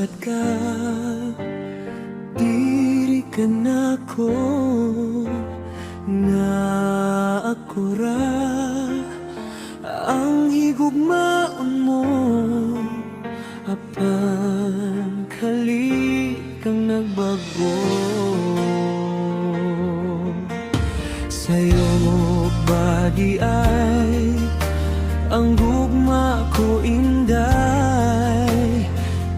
buhat ka, diri ka na ko, na ako ra ang higugmaon mo, apan kali kang nagbago. Sa'yo ba di ay ang gugma ko inday,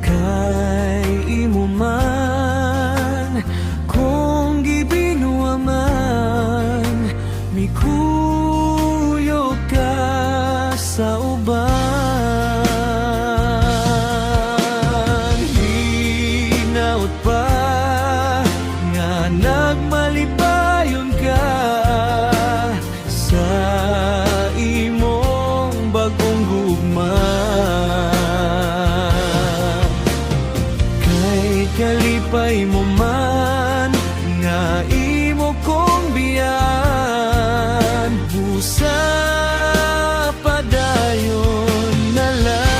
kay imo man kung gibinuwa man, mikuyo ka sa uban. Hinaut pa nga nagmalipayon ka sa imong bagong gugma, kay kalipay mo man nga imo kong biyan, busa padayon na lang.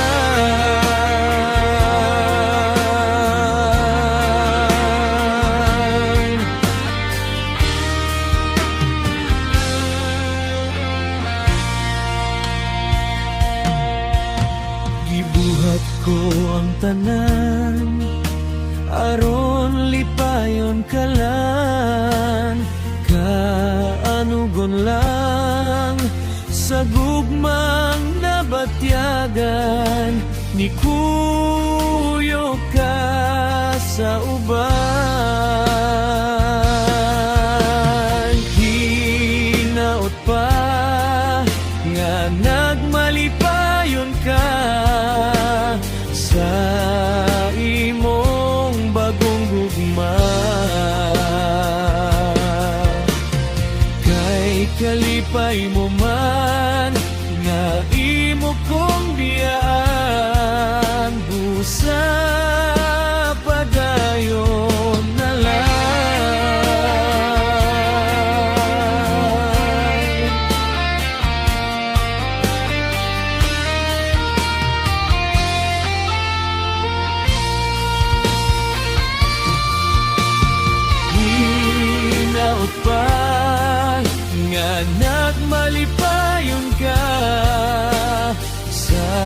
Gibuhat ko ang tanan aron lipayon ka lang, kaanugon lang sa gugmang nabatyagan, ni kuyo ka sa uban. Hinaut pa nga nagmalipayon ka sa imong bagong gugma, kay kalipay mo man nga imo kong biya,